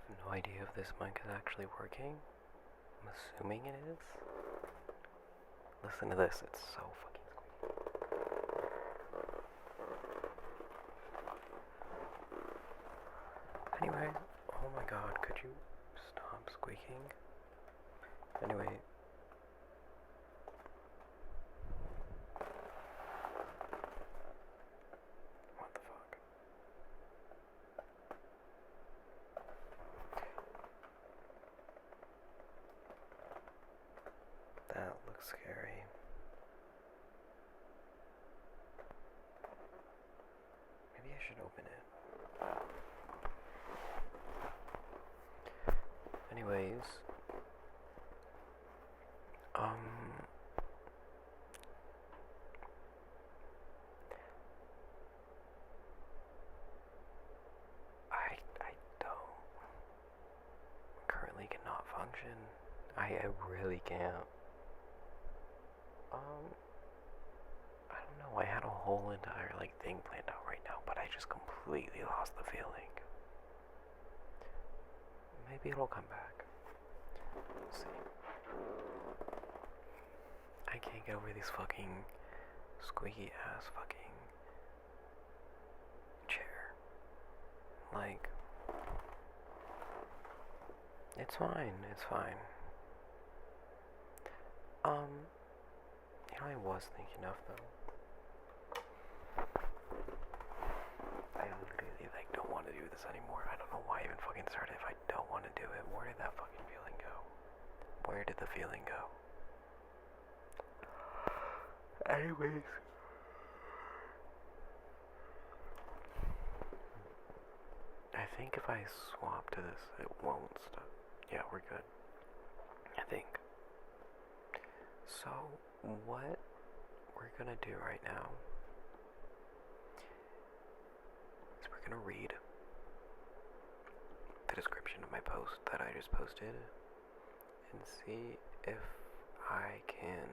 no idea if this mic is actually working. I'm assuming it is. Listen to this, it's so fucking squeaky. Anyway, oh my god, could you stop squeaking? Anyway. What the fuck? That looks scary. Maybe I should open it. Anyways, I don't currently cannot function. I really can't. I don't know, I had a whole entire thing planned out right now, but I just completely lost the feeling. Maybe it'll come back. We'll see. I can't get over these fucking squeaky ass fucking chair. It's fine, it's fine. I was thinking of though. I literally don't want to do this anymore. I don't know why I even fucking started if I don't want to do it. Where did that fucking feeling go? Where did the feeling go? Anyways. I think if I swap to this, it won't stop. Yeah, we're good. I think. So, what we're gonna do right now is we're gonna read the description of my post that I just posted and see if I can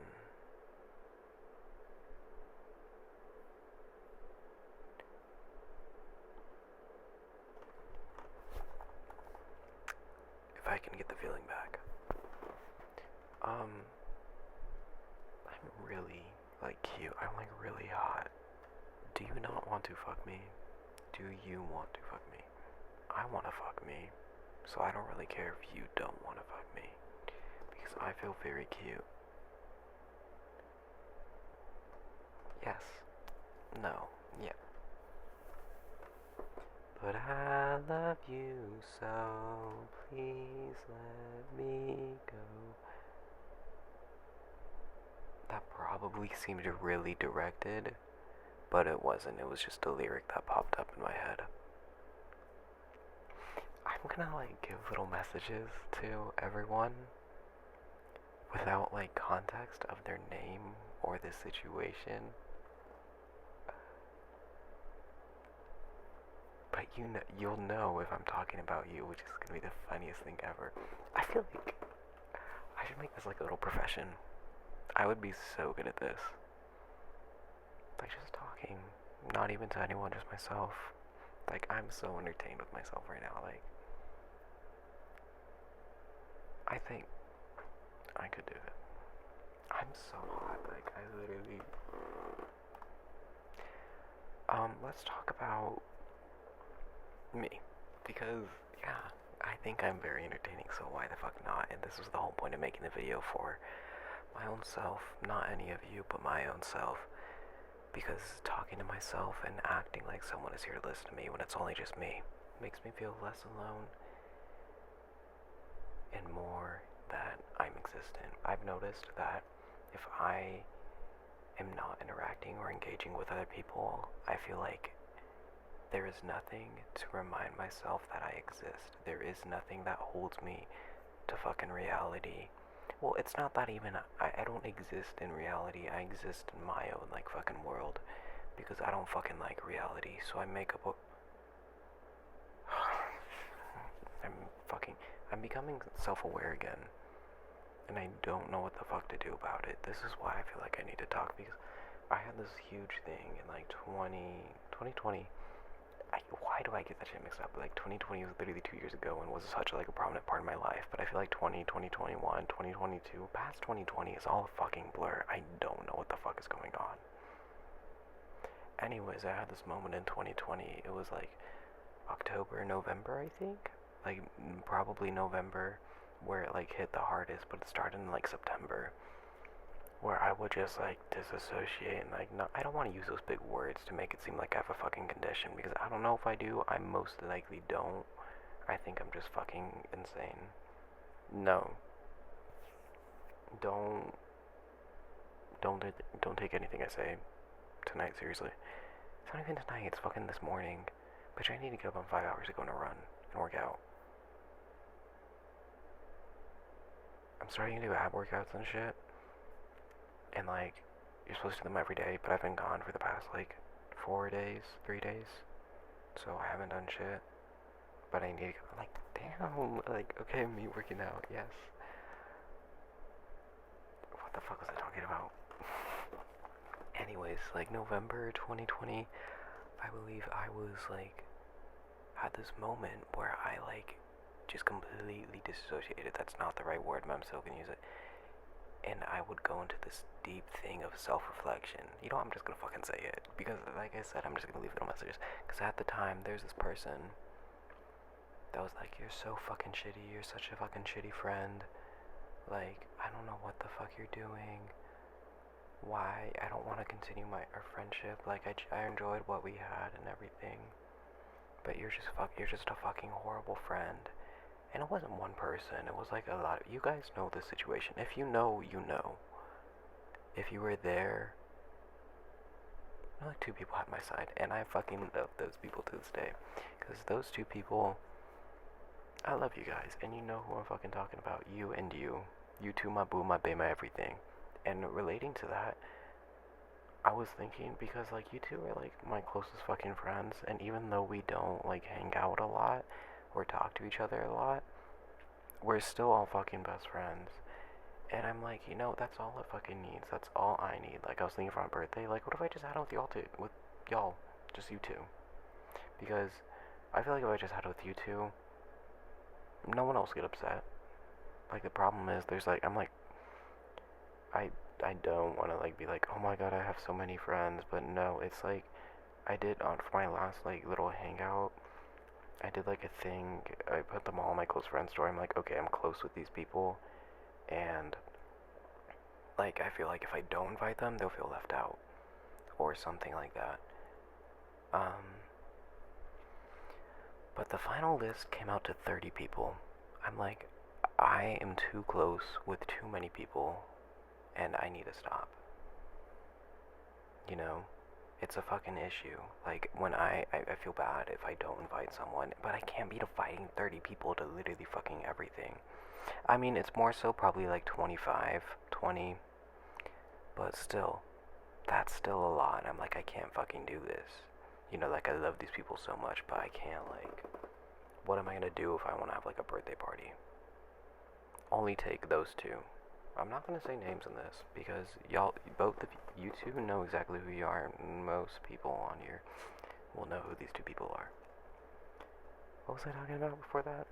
get the feeling back. I'm really cute. I'm really hot. Do you not want to fuck me? Do you want to fuck me? I want to fuck me. So I don't really care if you don't want to fuck me. Because I feel very cute. Yes. No. Yeah. But I love you so, please let me go. That probably seemed really directed, but it wasn't. It was just a lyric that popped up in my head. I'm gonna give little messages to everyone without context of their name or the situation. But you'll know if I'm talking about you, which is gonna be the funniest thing ever. I feel like I should make this a little profession. I would be so good at this. Just talking, not even to anyone, just myself. I'm so entertained with myself right now. I think I could do it. I'm so hot. I literally. Let's talk about me, because yeah, I think I'm very entertaining, so why the fuck not? And this was the whole point of making the video, for my own self, not any of you, but my own self, because talking to myself and acting like someone is here to listen to me when it's only just me makes me feel less alone and more that I'm existent. I've noticed that if I am not interacting or engaging with other people, I feel like there is nothing to remind myself that I exist. There is nothing that holds me to fucking reality. Well, it's not that even. I don't exist in reality. I exist in my own fucking world, because I don't fucking like reality. So I make up a. I'm becoming self-aware again, and I don't know what the fuck to do about it. This is why I feel like I need to talk, because I had this huge thing in 2020. why do I get that shit mixed up? Like 2020 was literally 2 years ago and was such like a prominent part of my life. But I feel like 2021, 2022, past 2020 is all a fucking blur. I don't know what the fuck is going on. Anyways, I had this moment in 2020. It was like October, November, I think. Like probably November, where it like hit the hardest. But it started in like September, where I would just like disassociate and like not. I don't want to use those big words to make it seem like I have a fucking condition, because I don't know if I do. I most likely don't. I think I'm just fucking insane. No, don't don't don't take anything I say tonight seriously. It's not even tonight. It's fucking this morning. But I need to get up in 5 hours to go on a run and work out. I'm starting to do ab workouts and shit. And like, you're supposed to do them every day, but I've been gone for the past like 4 days, 3 days. So I haven't done shit. But I need to go, like, damn, like, okay, me working out, yes. What the fuck was I talking about? Anyways, like November 2020, I believe I was like, had this moment where I like just completely disassociated. That's not the right word, but I'm still gonna use it. And I would go into this deep thing of self-reflection. You know, I'm just gonna fucking say it, because like I said, I'm just gonna leave it on messages. Because at the time, there's this person that was like, you're so fucking shitty, you're such a fucking shitty friend. Like, I don't know what the fuck you're doing. Why? I don't want to continue our friendship. Like, I enjoyed what we had and everything. But you're just a fucking horrible friend. And it wasn't one person, it was like a lot of, you guys know the situation. If you know, you know. If you were there, like 2 people at my side, and I fucking love those people to this day. Because those 2 people, I love you guys, and you know who I'm fucking talking about. You and you. You two, my boo, my bae, my everything. And relating to that, I was thinking, because like you two are like my closest fucking friends, and even though we don't like hang out a lot or talk to each other a lot, we're still all fucking best friends. And I'm like, you know, that's all it fucking needs. That's all I need. Like, I was thinking for my birthday, like, what if I just had it with y'all, just you two? Because I feel like if I just had it with you two, no one else would get upset. Like, the problem is, there's like, I'm like, I don't want to like be like, oh my god, I have so many friends, but no, it's like, I did for my last like little hangout, I did like a thing, I put them all in my close friends story. I'm like, okay, I'm close with these people, and like, I feel like if I don't invite them, they'll feel left out, or something like that. But the final list came out to 30 people. I'm like, I am too close with too many people, and I need to stop. You know? It's a fucking issue. Like, when I feel bad if I don't invite someone, but I can't be inviting 30 people to literally fucking everything. I mean, it's more so probably like 25, 20, but still, that's still a lot. I'm like, I can't fucking do this. You know, like, I love these people so much, but I can't, like, what am I gonna do if I want to have like a birthday party? Only take those 2. I'm not gonna say names in this, because you two know exactly who you are, and most people on here will know who these 2 people are. What was I talking about before that?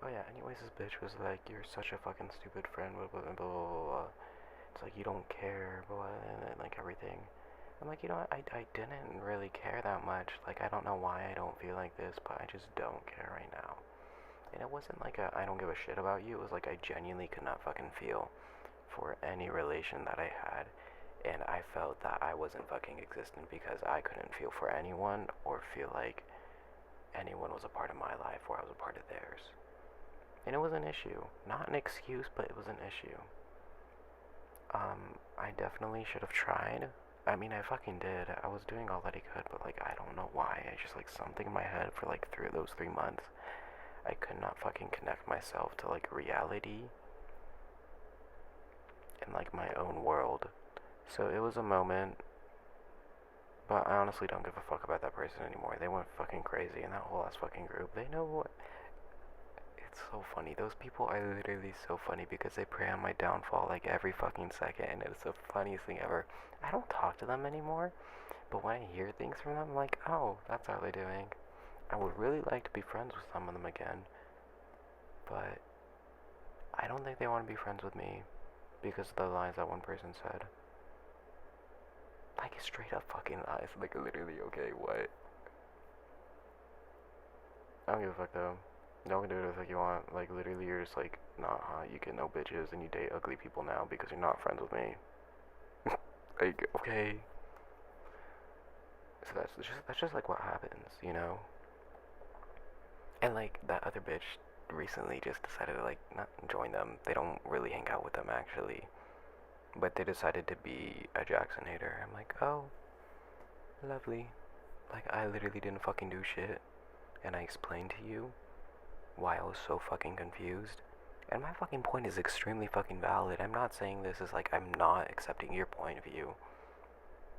Oh yeah, anyways, this bitch was like, you're such a fucking stupid friend, blah blah blah blah blah, blah. It's like, you don't care, blah, and like everything. I'm like, you know what, I didn't really care that much. Like, I don't know why I don't feel like this, but I just don't care right now. And it wasn't like I don't give a shit about you. It was like I genuinely could not fucking feel for any relation that I had. And I felt that I wasn't fucking existent because I couldn't feel for anyone or feel like anyone was a part of my life or I was a part of theirs. And it was an issue. Not an excuse, but it was an issue. I definitely should have tried. I mean, I fucking did. I was doing all that I could, but like, I don't know why. I just like something in my head for like through those 3 months. I could not fucking connect myself to like reality and like my own world. So it was a moment, but I honestly don't give a fuck about that person anymore. They went fucking crazy, and that whole ass fucking group, they know what. It's so funny. Those people are literally so funny because they prey on my downfall like every fucking second, and it's the funniest thing ever. I don't talk to them anymore, but when I hear things from them, I'm like, oh, that's how they're doing. I would really like to be friends with some of them again, but I don't think they want to be friends with me because of the lines that one person said. Like, straight up fucking lies. Like, literally, okay, what? I don't give a fuck though. Don't do it if like you want. Like, literally, you're just like, nah, you get no bitches and you date ugly people now because you're not friends with me. Like, okay. So that's just like what happens, you know? And like, that other bitch recently just decided to like not join them. They don't really hang out with them actually. But they decided to be a Jackson hater. I'm like, oh, lovely. Like, I literally didn't fucking do shit. And I explained to you why I was so fucking confused. And my fucking point is extremely fucking valid. I'm not saying this is like I'm not accepting your point of view.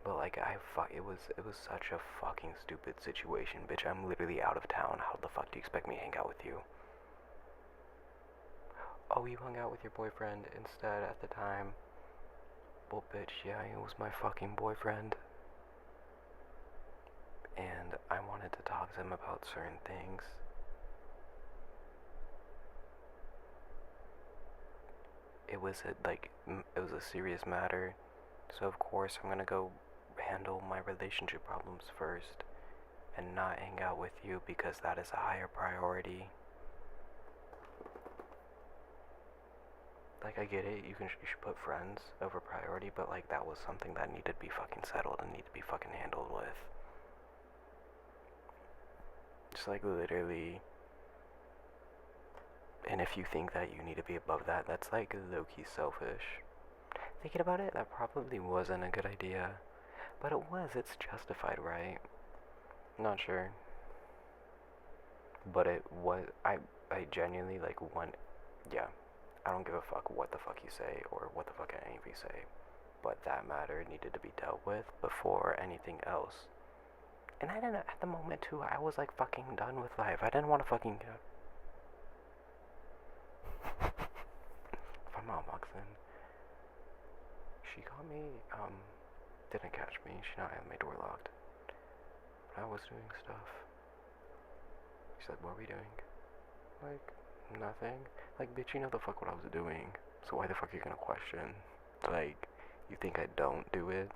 But like it was such a fucking stupid situation, bitch. I'm literally out of town. How the fuck do you expect me to hang out with you? Oh, you hung out with your boyfriend instead at the time. Well, bitch, yeah, it was my fucking boyfriend. And I wanted to talk to him about certain things. It was a serious matter. So of course I'm gonna go handle my relationship problems first and not hang out with you because that is a higher priority. Like, I get it, you should put friends over priority, but like, that was something that needed to be fucking settled and needed to be fucking handled with. Just like, literally. And if you think that you need to be above that, that's like low-key selfish. Thinking about it, that probably wasn't a good idea. But it was, it's justified, right? Not sure. But it was, I genuinely, like, yeah, I don't give a fuck what the fuck you say or what the fuck any of you say. But that matter needed to be dealt with before anything else. And I didn't, at the moment too, I was like fucking done with life. I didn't want to fucking get. My mom walks in. She caught me, didn't catch me. She not had my door locked. But I was doing stuff. She's like, what were we doing? Like, nothing. Like, bitch, you know the fuck what I was doing. So why the fuck are you gonna question? Like, you think I don't do it?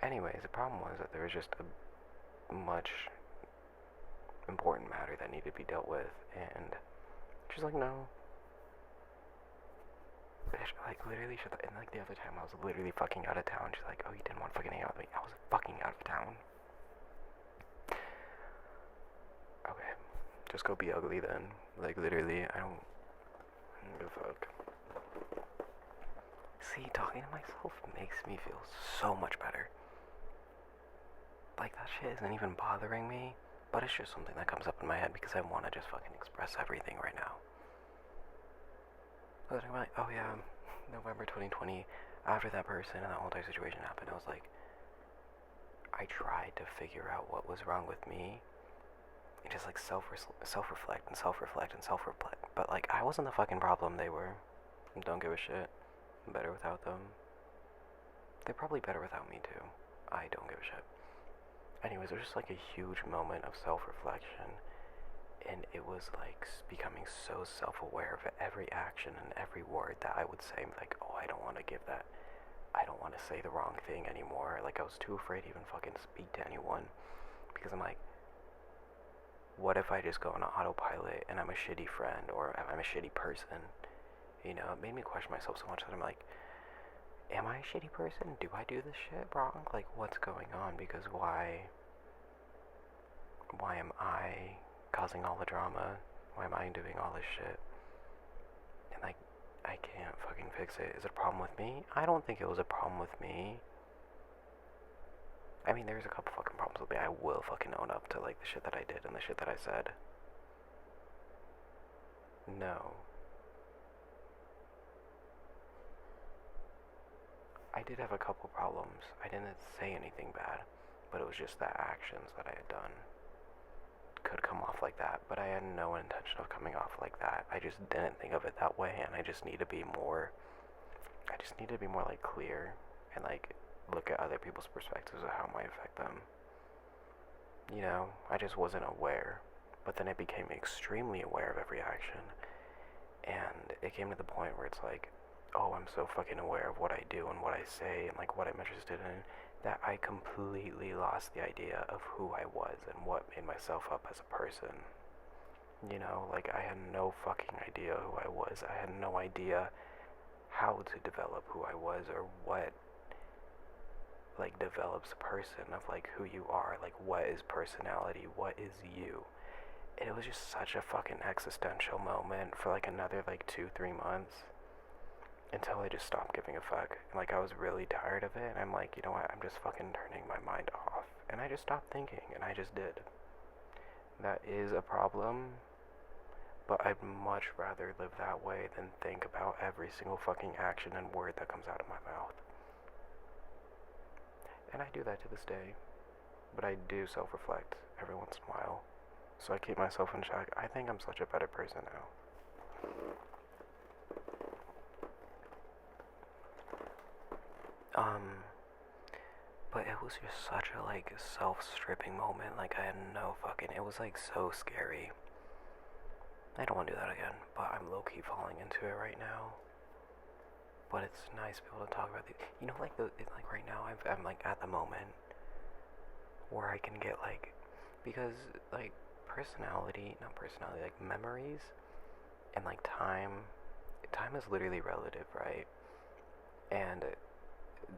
Anyways, the problem was that there was just a much important matter that needed to be dealt with, and she's like, no. Like, literally, and like the other time I was literally fucking out of town. She's like, oh, you didn't want to fucking hang out with me. I was fucking out of town. Okay, just go be ugly then. Like, literally, I don't give a fuck. See, talking to myself makes me feel so much better. Like, that shit isn't even bothering me, but it's just something that comes up in my head because I want to just fucking express everything right now. I was like, oh yeah, November 2020, after that person and that whole entire situation happened, I was like, I tried to figure out what was wrong with me and just like self-reflect and self-reflect and self-reflect. But like, I wasn't the fucking problem, they were. Don't give a shit. I'm better without them. They're probably better without me too. I don't give a shit. Anyways, it was just like a huge moment of self-reflection, and it was like becoming so self-aware of every action and every word that I would say, like, oh, I don't want to give that, I don't want to say the wrong thing anymore. Like, I was too afraid to even fucking speak to anyone, because I'm like, what if I just go on an autopilot and I'm a shitty friend, or I'm a shitty person? You know, it made me question myself so much that I'm like, am I a shitty person? Do I do this shit wrong? Like, what's going on? Because why am I causing all the drama? Why am I doing all this shit? And like, I can't fucking fix it. Is it a problem with me? I don't think it was a problem with me. I mean, there's a couple fucking problems with me. I will fucking own up to like the shit that I did and the shit that I said. No. I did have a couple problems. I didn't say anything bad, but it was just the actions that I had done could come off like that, but I had no intention of coming off like that. I just didn't think of it that way, and I just need to be more like clear and like look at other people's perspectives of how it might affect them. you know, I just wasn't aware. But then I became extremely aware of every action. And it came to the point where it's like, oh, I'm so fucking aware of what I do and what I say and like what I'm interested in that I completely lost the idea of who I was and what made myself up as a person. You know, like I had no fucking idea who I was. I had no idea how to develop who I was or what like develops a person of like who you are, like what is personality, what is you. And it was just such a fucking existential moment for like another like 2-3 months until I just stopped giving a fuck. And like I was really tired of it and I'm like, you know what, I'm just fucking turning my mind off. And I just stopped thinking and I just did. That is a problem, but I'd much rather live that way than think about every single fucking action and word that comes out of my mouth. And I do that to this day, but I do self-reflect every once in a while, so I keep myself in check. I think I'm such a better person now. But it was just such a like self-stripping moment. Like I had no fucking, it was like so scary. I don't want to do that again, but I'm low-key falling into it right now. But it's nice to be able to talk about the, you know, like like right now I'm like at the moment where I can get like, because like not personality, like memories and like time is literally relative, right? And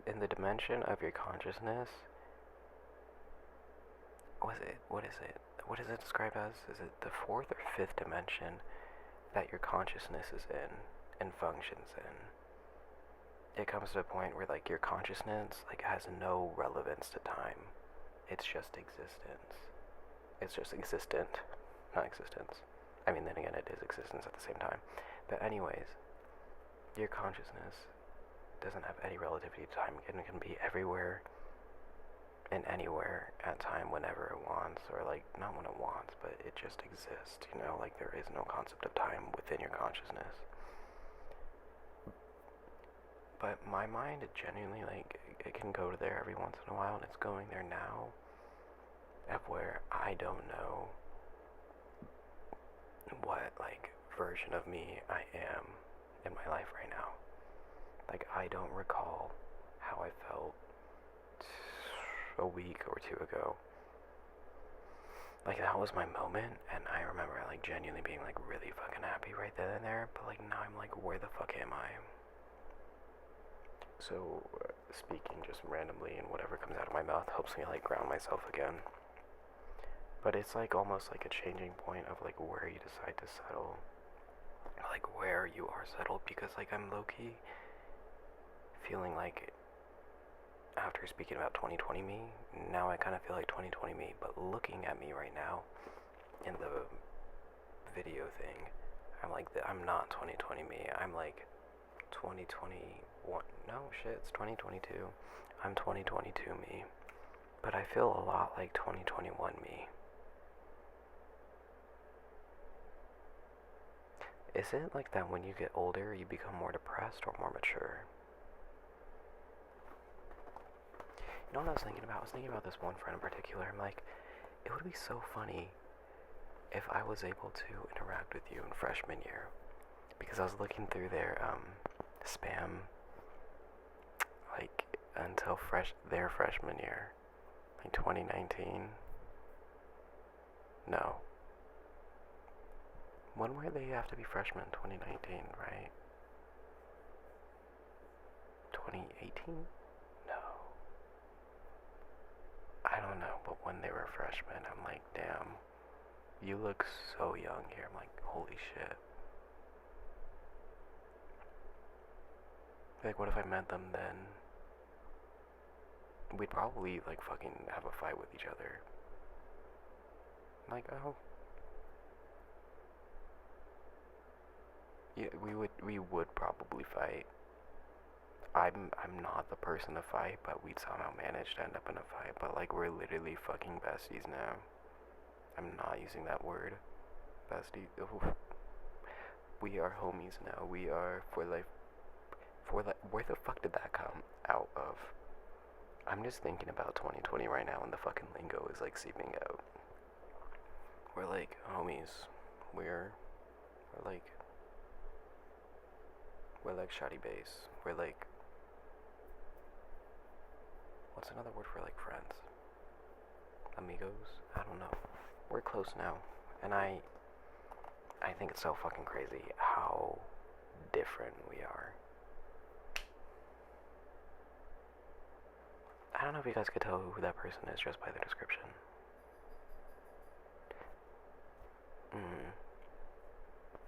in the dimension of your consciousness, what is it described as? Is it the fourth or fifth dimension that your consciousness is in and functions in? It comes to a point where like your consciousness like has no relevance to time. It's just existence. It's just existent, not existence. I mean, then again, it is existence at the same time. But anyways, your consciousness doesn't have any relativity to time. It can be everywhere and anywhere at time whenever it wants, or like not when it wants, but it just exists, you know, like there is no concept of time within your consciousness. But my mind, it genuinely, like, it can go to there every once in a while, and it's going there now, of where I don't know what, like, version of me I am in my life right now. Like, I don't recall how I felt a week or two ago. Like, that was my moment, and I remember, like, genuinely being, like, really fucking happy right then and there, but, like, now I'm like, where the fuck am I? So, speaking just randomly and whatever comes out of my mouth helps me, like, ground myself again. But it's, like, almost like a changing point of, like, where you decide to settle. Like, where you are settled, because, like, I'm low-key feeling like, after speaking about 2020 me, now I kind of feel like 2020 me, but looking at me right now, in the video thing, I'm like, I'm not 2020 me, I'm like 2021, no shit, it's 2022, I'm 2022 me, but I feel a lot like 2021 me. Is it like that when you get older, you become more depressed or more mature? You know what I was thinking about? I was thinking about this one friend in particular. I'm like, it would be so funny if I was able to interact with you in freshman year. Because I was looking through their spam, like, until their freshman year. Like 2019. No. When were they have to be freshmen? 2019, right? 2018? No. I don't know, but when they were freshmen, I'm like, damn, you look so young here. I'm like, holy shit. Like, what if I met them then? We'd probably, like, fucking have a fight with each other. Like, oh. Yeah, we would probably fight. I'm not the person to fight, but we'd somehow manage to end up in a fight. But like, we're literally fucking besties now. I'm not using that word, bestie. Oof. We are homies now. We are for life. Where the fuck did that come out of? I'm just thinking about 2020 right now, and the fucking lingo is like seeping out. We're like homies. We're like shoddy base. We're like, what's another word for like friends? Amigos? I don't know. We're close now, and I think it's so fucking crazy how different we are. I don't know if you guys could tell who that person is just by the description.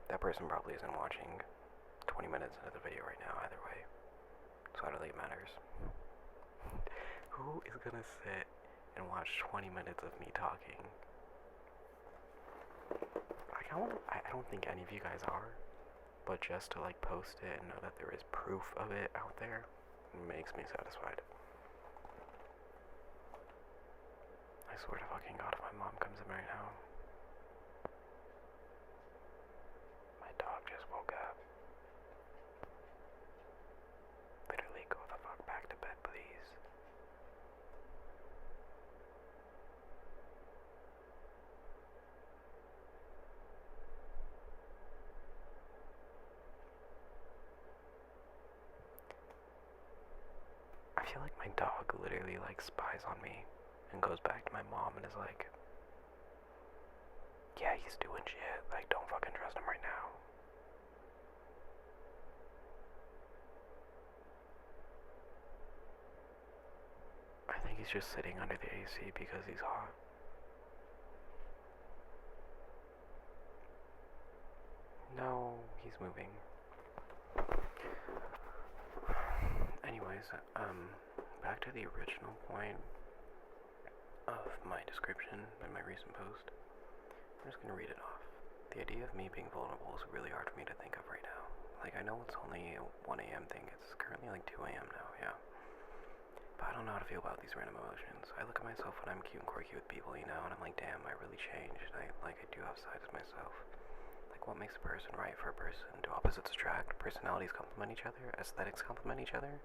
That person probably isn't watching 20 minutes into the video right now either way, so I don't think it matters. Who is gonna sit and watch 20 minutes of me talking? I don't think any of you guys are, but just to like post it and know that there is proof of it out there makes me satisfied. I swear to fucking God, if my mom comes in right now. My dog just woke up. Literally, go the fuck back to bed, please. I feel like my dog literally like spies on me and goes back to my mom and is like, yeah, he's doing shit, like don't fucking trust him right now. I think he's just sitting under the AC because he's hot. No, he's moving. Anyways, back to the original point of my description in my recent post. I'm just gonna read it off. The idea of me being vulnerable is really hard for me to think of right now. Like, I know it's only a 1 a.m. thing, it's currently like 2 a.m. now, yeah. But I don't know how to feel about these random emotions. I look at myself when I'm cute and quirky with people, you know, and I'm like, damn, I really changed. I do have sides of myself. Like, what makes a person right for a person? Do opposites attract? Personalities complement each other? Aesthetics complement each other?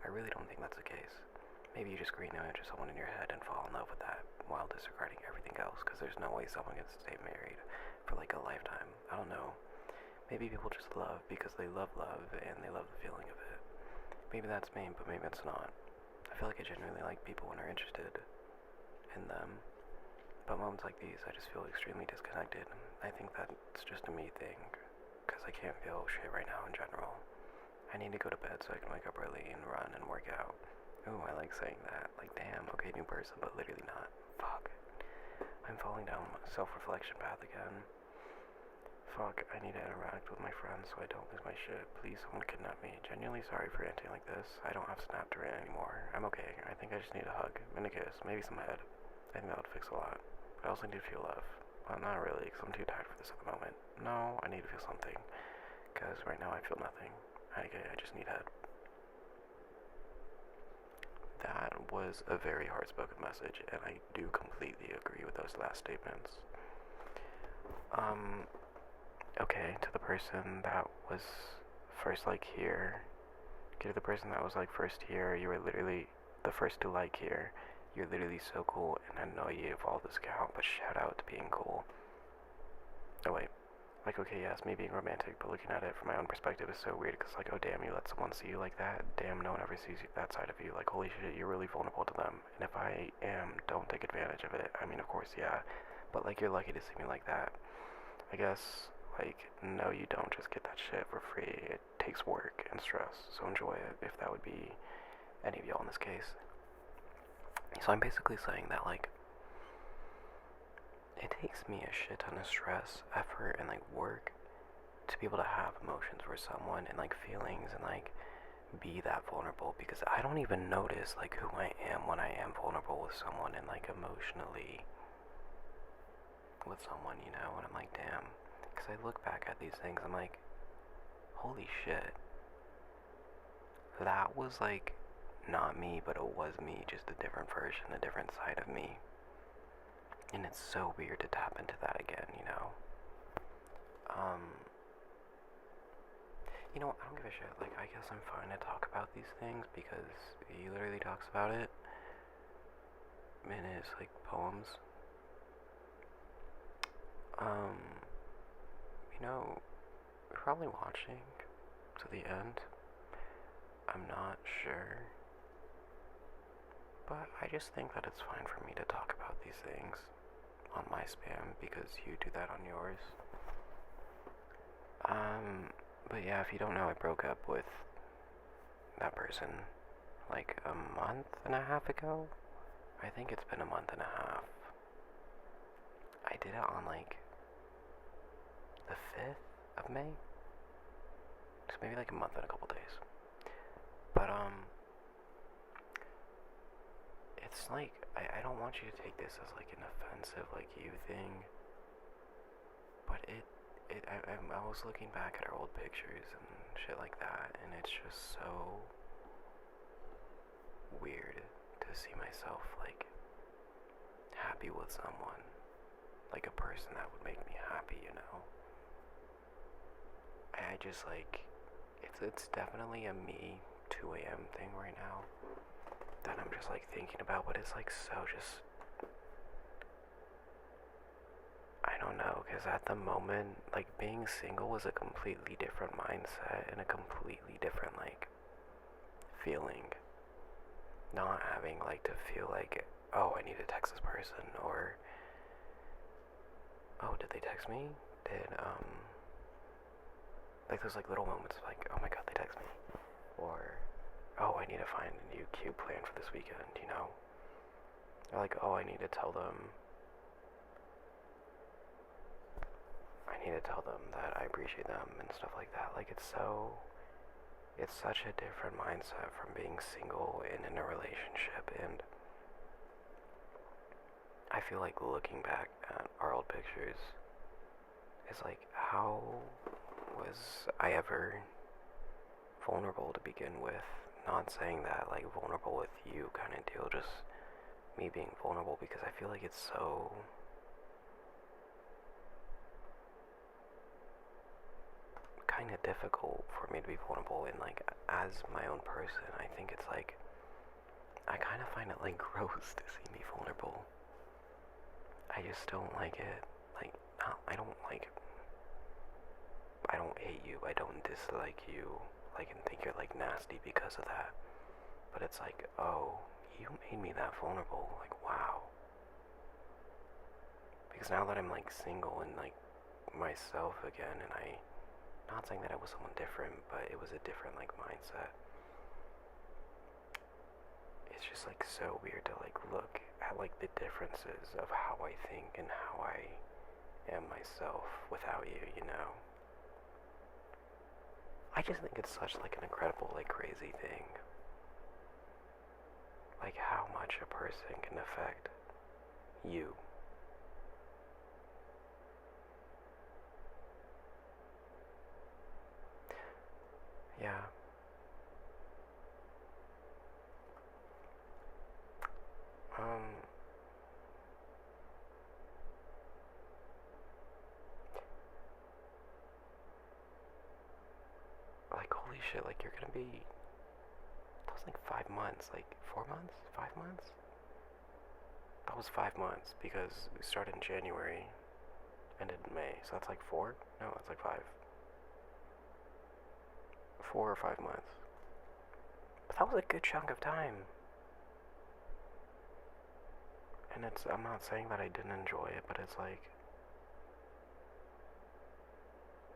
I really don't think that's the case. Maybe you just create an image of someone in your head and fall in love with that while disregarding everything else, because there's no way someone gets to stay married for like a lifetime. I don't know. Maybe people just love because they love and they love the feeling of it. Maybe that's me, but maybe it's not. I feel like I genuinely like people when are interested in them. But moments like these, I just feel extremely disconnected. I think that's just a me thing, because I can't feel shit right now in general. I need to go to bed so I can wake up early and run and work out. Ooh, I like saying that. Like, damn, okay, new person, but literally not. Fuck. I'm falling down my self-reflection path again. Fuck, I need to interact with my friends so I don't lose my shit. Please, someone kidnap me. Genuinely sorry for ranting like this. I don't have Snap to rant anymore. I'm okay. I think I just need a hug and a kiss, maybe some head. I think that would fix a lot. I also need to feel love. Well, not really, because I'm too tired for this at the moment. No, I need to feel something. Because right now I feel nothing. I just need head. That was a very hard-spoken message, and I do completely agree with those last statements. Okay, to the person that was first like here, okay, to the person that was like first here, you were literally the first to like here. You're literally so cool, and I know you evolved this account, but shout out to being cool. Oh wait, like, okay, yes, me being romantic, but looking at it from my own perspective is so weird, because, like, oh, damn, you let someone see you like that? Damn, no one ever sees that side of you. Like, holy shit, you're really vulnerable to them. And if I am, don't take advantage of it. I mean, of course, yeah. But, like, you're lucky to see me like that. I guess, like, no, you don't just get that shit for free. It takes work and stress, so enjoy it, if that would be any of y'all in this case. So I'm basically saying that, like, it takes me a shit ton of stress, effort, and like work to be able to have emotions for someone and like feelings and like be that vulnerable, because I don't even notice like who I am when I am vulnerable with someone and like emotionally with someone, you know, and I'm like, damn, because I look back at these things, I'm like, holy shit, that was like not me, but it was me, just a different version, a different side of me. And it's so weird to tap into that again, you know? You know, I don't give a shit. Like, I guess I'm fine to talk about these things because he literally talks about it. in his like poems. Um, you're probably watching to the end. I'm not sure. But I just think that it's fine for me to talk about these things on my spam because you do that on yours. But yeah, if you don't know, I broke up with that person like a month and a half ago. I think it's been a month and a half. I did it on like the 5th of May. So maybe like a month and a couple days. But it's like, I don't want you to take this as like an offensive like you thing. But I was looking back at our old pictures and shit like that, and it's just so weird to see myself like happy with someone, like a person that would make me happy, you know. I just like, it's definitely a me 2 a.m. thing right now that I'm just like thinking about, but it's like so just, I don't know, because at the moment, like being single was a completely different mindset and a completely different like feeling. Not having like to feel like, oh, I need to text this person, or oh, did they text me? Like those like little moments like, oh my god, they text me, or oh, I need to find a new cute plan for this weekend, you know? Or like, oh, I need to tell them that I appreciate them and stuff like that. Like it's such a different mindset from being single and in a relationship, and I feel like looking back at our old pictures is like, how was I ever vulnerable to begin with? Not saying that like vulnerable with you kind of deal, just me being vulnerable, because I feel like it's so kind of difficult for me to be vulnerable, and like as my own person, I think it's like, I kind of find it like gross to see me vulnerable. I just don't like it. Like, I don't hate you, I don't dislike you, like, and think you're like nasty because of that. But it's like, oh, you made me that vulnerable, like, wow. Because now that I'm like single and like myself again, and not saying that I was someone different, but it was a different like mindset. It's just like so weird to like look at like the differences of how I think and how I am myself without you, you know? I just think it's such like an incredible, like crazy thing. Like how much a person can affect you. Yeah. Um, like holy shit, like you're gonna be, that was like 5 months, like 4 months, 5 months? That was 5 months because we started in January, ended in May, so that's like 4? No, it's like 5. 4 or 5 months. But that was a good chunk of time. And I'm not saying that I didn't enjoy it, but it's like,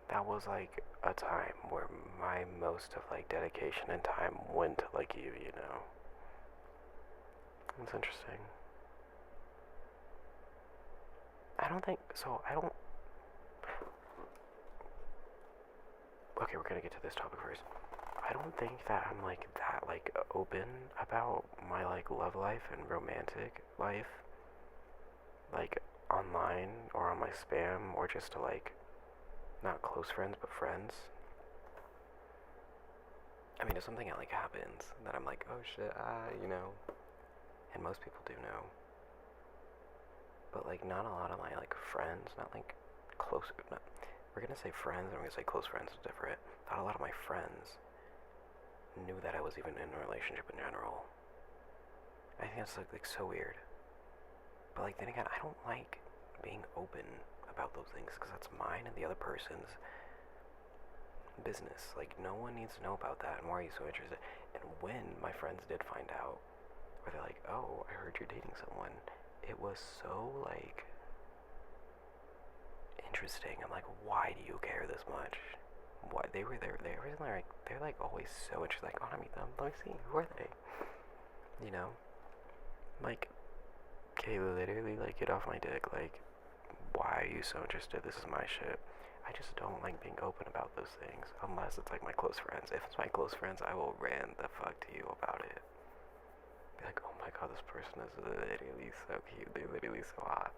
that was like a time where my most of like dedication and time went to like you know? It's interesting. I don't think, so I don't, okay, we're gonna get to this topic first. I don't think that I'm like that like open about my like love life and romantic life, like online or on my spam, or just to like, not close friends but friends. I mean, if something like happens, then I'm like, oh shit, you know, and most people do know. But like, not a lot of my like friends, not like close, not, we're gonna say friends and we're gonna say close friends is different. Not a lot of my friends knew that I was even in a relationship in general. I think it's like so weird. But like then again, I don't like being open about those things because that's mine and the other person's business. Like no one needs to know about that. And why are you so interested? And when my friends did find out, where they're like, "Oh, I heard you're dating someone," it was so like interesting. I'm like, why do you care this much? Why they were there? They're like always so interested. Like, I want to meet them. Let me see. Who are they? You know, like, okay, literally, like, get off my dick. Like, why are you so interested? This is my shit. I just don't like being open about those things unless it's like my close friends. If it's my close friends, I will rant the fuck to you about it. Be like, oh my god, this person is literally so cute. They're literally so hot.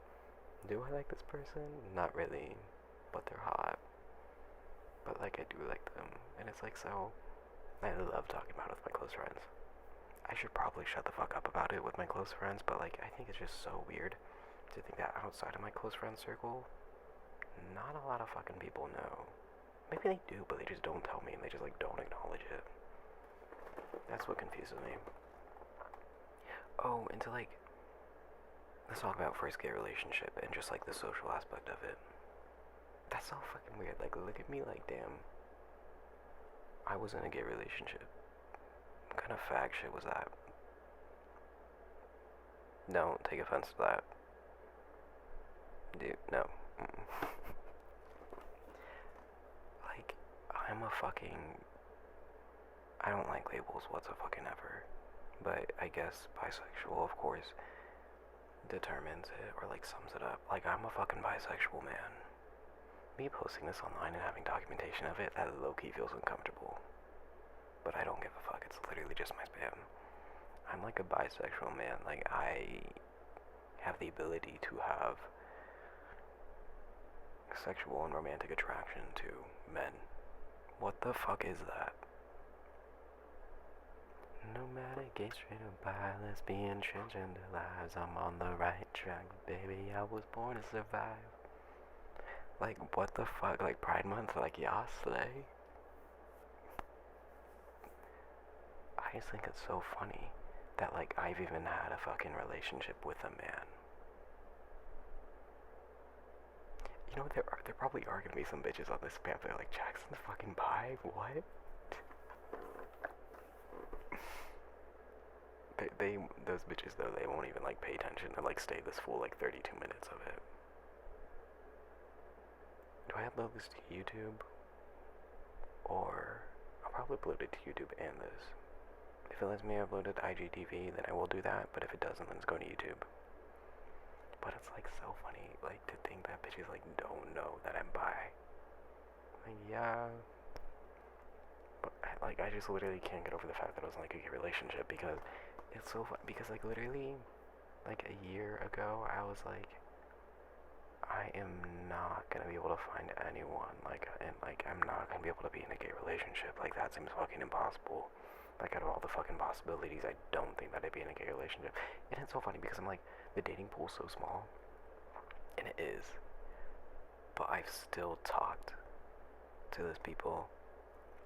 Do I like this person? Not really, but they're hot. But like I do like them, and it's like so. I love talking about it with my close friends. I should probably shut the fuck up about it with my close friends, but like I think it's just so weird to think that outside of my close friend circle, not a lot of fucking people know. Maybe they do, but they just don't tell me, and they just like don't acknowledge it. That's what confuses me. Oh, and to like, let's talk about first gay relationship and just like the social aspect of it. That's so fucking weird. Like, look at me, like, damn. I was in a gay relationship. What kind of fag shit was that? Don't take offense to that. Dude, no. Like, I'm a fucking... I don't like labels whatsoever. But I guess bisexual, of course, determines it or, like, sums it up. Like, I'm a fucking bisexual man. Me posting this online and having documentation of it, that low-key feels uncomfortable. But I don't give a fuck, it's literally just my spam. I'm like a bisexual man, like I have the ability to have sexual and romantic attraction to men. What the fuck is that? No matter gay, straight, or bi, lesbian, transgender lives, I'm on the right track, baby, I was born to survive. Like, what the fuck? Like, Pride Month? Like, y'all slay? I just think it's so funny that, like, I've even had a fucking relationship with a man. You know, there probably are gonna be some bitches on this spam. They're like, Jackson's fucking bi? What? Those bitches, though, they won't even, like, pay attention and, like, stay this full, like, 32 minutes of it. Do I upload this to YouTube? Or I'll probably upload it to YouTube and this. If it lets me upload it to IGTV, then I will do that, but if it doesn't, then it's going to YouTube. But it's like so funny, like to think that bitches like don't know that I'm bi. Like, yeah. But I just literally can't get over the fact that I was in like a gay relationship because it's so fun. Because like literally, like a year ago, I was like, I am not gonna be able to find anyone, I'm not gonna be able to be in a gay relationship, like, that seems fucking impossible, like, out of all the fucking possibilities, I don't think that I'd be in a gay relationship, and it's so funny, because I'm like, the dating pool's so small, and it is, but I've still talked to those people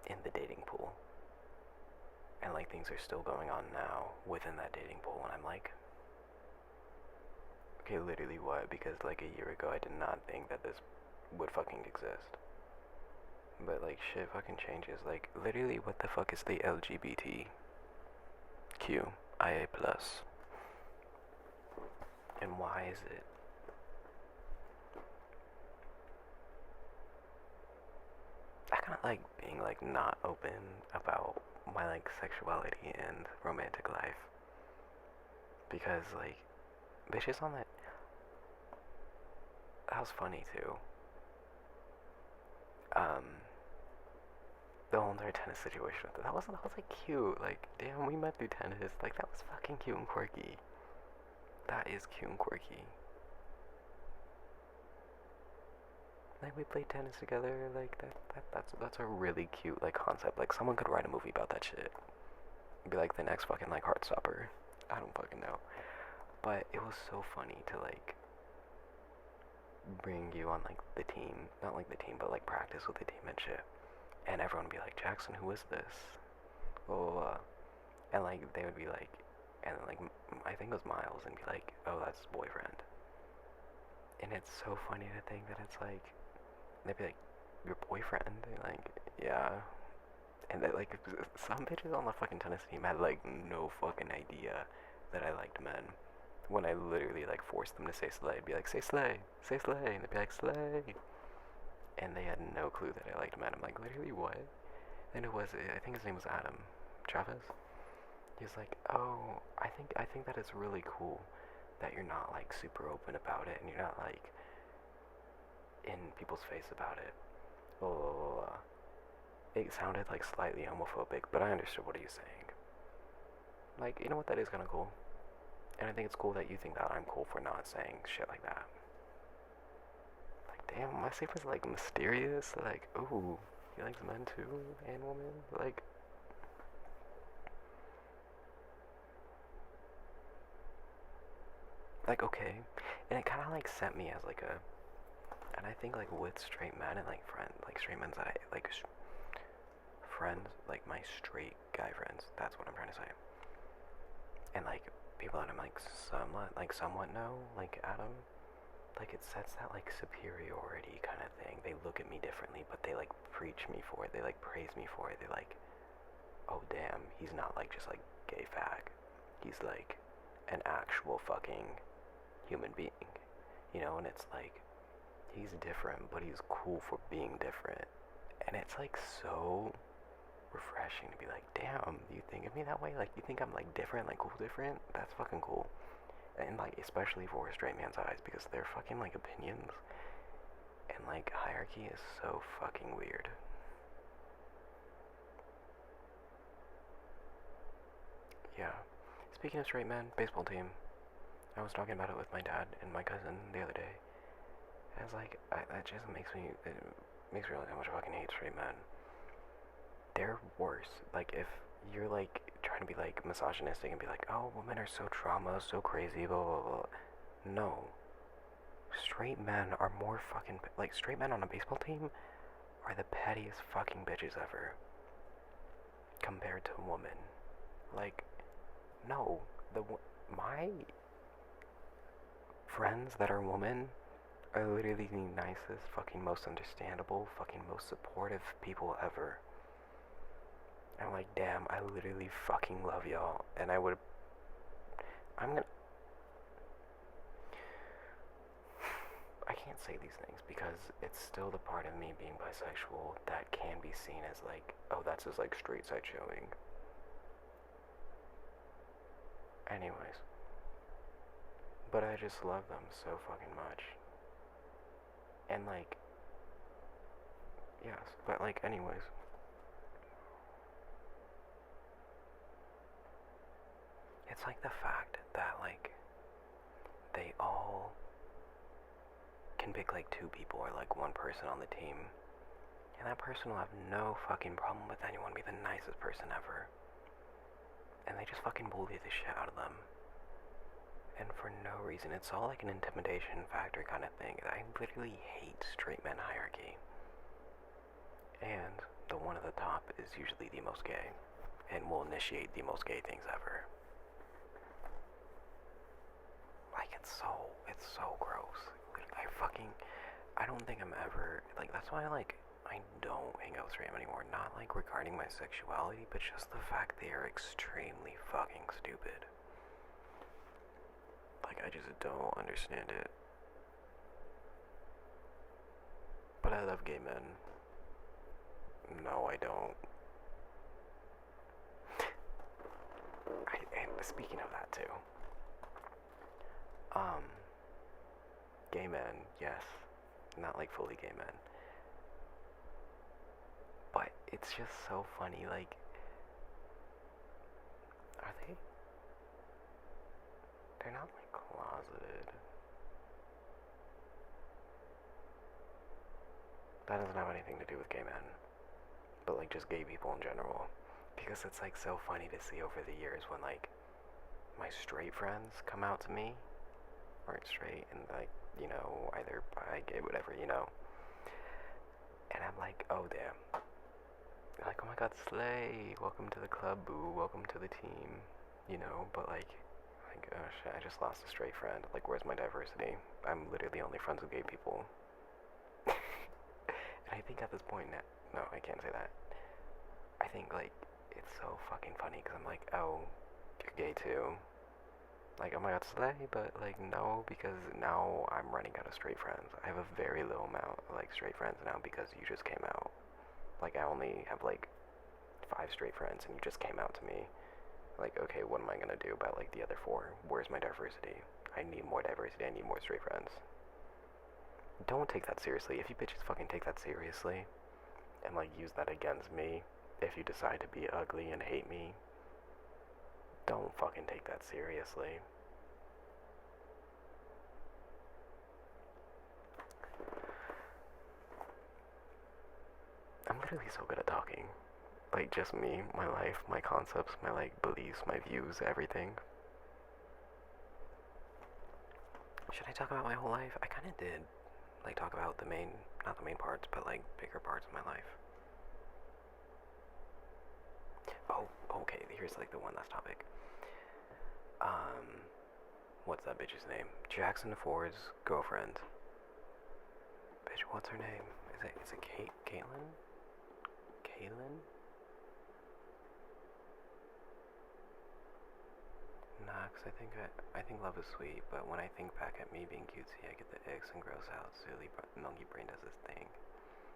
in the dating pool, and, like, things are still going on now within that dating pool, and I'm like, okay, literally what? Because like a year ago I did not think that this would fucking exist. But like shit fucking changes. Like literally what the fuck is the LGBTQIA+? And why is it? I kinda like being like not open about my like sexuality and romantic life. Because like bitches on that was funny too. The whole entire tennis situation. That was like cute. Like, damn, we met through tennis. Like, that was fucking cute and quirky. That is cute and quirky. Like, we played tennis together. Like, that's a really cute like concept. Like, someone could write a movie about that shit. It'd be like the next fucking like Heartstopper. I don't fucking know. But it was so funny to like bring you on like the team, not like the team, but like practice with the team and shit. And everyone would be like, Jackson, who is this? Oh, and like they would be like, and like I think it was Miles, and be like, oh, that's his boyfriend. And it's so funny to think that it's like, they'd be like, your boyfriend? They're like, yeah. And that, like, some bitches on the fucking tennis team had, like, no fucking idea that I liked men. When I literally, like, forced them to say slay, I'd be like, say slay, and they'd be like, slay. And they had no clue that I liked men. I'm like, literally, what? And I think his name was Adam Chavez. He's like, oh, I think that it's really cool that you're not, like, super open about it, and you're not, like, in people's face about it. Oh, it sounded, like, slightly homophobic, but I understood what he was saying. Like, you know what, that is kind of cool. And I think it's cool that you think that I'm cool for not saying shit like that. Like, damn, my safe was, like, mysterious. Like, ooh, he likes men too, and women. Like, okay. And it kind of, like, sent me as, like, a... And I think, like, with straight men and, like, straight men that I, like, friends, like, my straight guy friends, that's what I'm trying to say. And, like, people that I'm, like, somewhat know, like, Adam, like, it sets that, like, superiority kind of thing. They look at me differently, but they, like, preach me for it. They, like, praise me for it. They, like, oh, damn, he's not, like, just, like, gay fag. He's, like, an actual fucking human being, you know? And it's, like, he's different, but he's cool for being different. And it's, like, so refreshing to be like, damn, you think of me that way? Like, you think I'm, like, different, like, cool different? That's fucking cool. And, like, especially for a straight man's eyes, because their fucking, like, opinions and, like, hierarchy is so fucking weird. Yeah. Speaking of straight men, baseball team. I was talking about it with my dad and my cousin the other day. And I was like, that just makes me realize how much I fucking hate straight men. They're worse. Like, if you're, like, trying to be, like, misogynistic and be like, oh, women are so trauma, so crazy, blah, blah, blah. No. Straight men are more fucking... Like, straight men on a baseball team are the pettiest fucking bitches ever. Compared to a woman. Like, no. My friends that are women are literally the nicest, fucking most understandable, fucking most supportive people ever. I'm like, damn, I literally fucking love y'all. And I'm gonna... I can't say these things because it's still the part of me being bisexual that can be seen as like, oh, that's his, like, straight side showing. Anyways. But I just love them so fucking much. And, like, yes, but, like, anyways. It's like the fact that, like, they all can pick, like, two people or, like, one person on the team. And that person will have no fucking problem with anyone, be the nicest person ever. And they just fucking bully the shit out of them. And for no reason. It's all like an intimidation factor kind of thing. I literally hate straight men hierarchy. And the one at the top is usually the most gay. And will initiate the most gay things ever. Like, it's so gross. I don't think I'm ever, like, that's why, like, I don't hang out with straight men anymore. Not, like, regarding my sexuality, but just the fact they are extremely fucking stupid. Like, I just don't understand it. But I love gay men. No, I don't. And speaking of that, too. Gay men, yes. Not, like, fully gay men. But it's just so funny, like... Are they? They're not, like, closeted. That doesn't have anything to do with gay men. But, like, just gay people in general. Because it's, like, so funny to see over the years when, like, my straight friends come out to me, aren't straight, and, like, you know, either bi, gay, whatever, you know. And I'm like, oh, damn. Like, oh my god, slay, welcome to the club, boo, welcome to the team, you know. But, like like, oh shit, I just lost a straight friend. Like, where's my diversity? I'm literally only friends with gay people. And I think at this point, no, I can't say that. I think, like, it's so fucking funny because I'm like, oh, you're gay too. Like, oh my god, slay, but, like, no, because now I'm running out of straight friends. I have a very little amount of, like, straight friends now because you just came out. Like, I only have, like, 5 straight friends and you just came out to me. Like, okay, what am I gonna do about, like, the other 4? Where's my diversity? I need more diversity, I need more straight friends. Don't take that seriously. If you bitches fucking take that seriously and, like, use that against me, if you decide to be ugly and hate me, don't fucking take that seriously. I'm literally so good at talking. Like, just me, my life, my concepts, my, like, beliefs, my views, everything. Should I talk about my whole life? I kinda did. Like, talk about the main, not the main parts, but, like, bigger parts of my life. Oh, okay, here's, like, the one last topic. What's that bitch's name? Jackson Ford's girlfriend. Bitch, what's her name? Is it Caitlyn? Kaylin? Nah, cause I think love is sweet, but when I think back at me being cutesy, I get the icks and gross out. Silly monkey brain does this thing.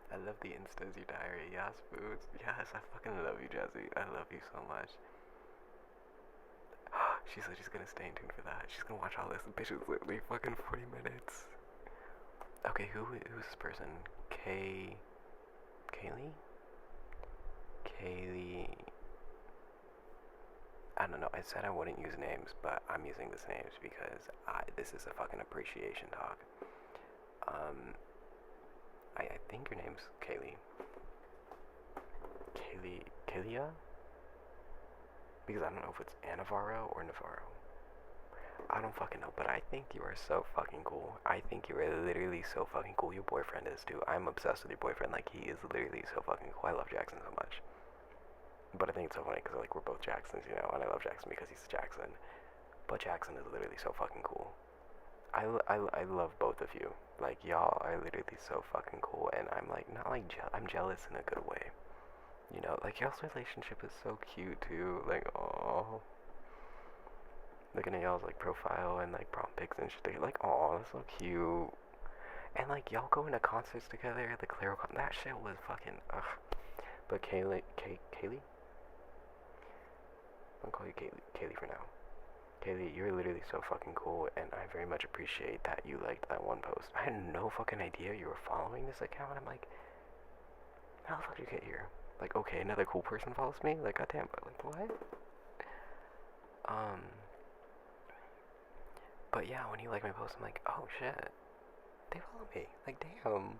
I love the instas, your diary. Yes, boots. Yes, I fucking love you, Jesse. I love you so much. She said she's gonna stay in tune for that. She's gonna watch all this. Bitch is literally fucking 40 minutes. Okay, who's this person? Kaylee? Kaylee. I don't know. I said I wouldn't use names, but I'm using these names because this is a fucking appreciation talk. I think your name's Kaylee. Kaylia? Because I don't know if it's Navarro or Navarro. I don't fucking know, but I think you are so fucking cool. I think you are literally so fucking cool. Your boyfriend is too. I'm obsessed with your boyfriend. Like, he is literally so fucking cool. I love Jackson so much. But I think it's so funny because, like, we're both Jacksons, you know, and I love Jackson because he's Jackson. But Jackson is literally so fucking cool. I love both of you. Like, y'all are literally so fucking cool, and I'm, like, not, like, I'm jealous in a good way. You know, like, y'all's relationship is so cute, too. Like, oh, looking at y'all's, like, profile and, like, prom pics and shit. Like, oh, that's so cute. And, like, y'all going to concerts together. The Clairo that shit was fucking, ugh. But Kaylee? I'll call you Kaylee for now. Kaylee, you're literally so fucking cool, and I very much appreciate that you liked that one post. I had no fucking idea you were following this account. I'm like, how the fuck did you get here? Like, okay, another cool person follows me? Like, goddamn, but, like, what? But yeah, when you like my post, I'm like, oh shit, they follow me. Like, damn.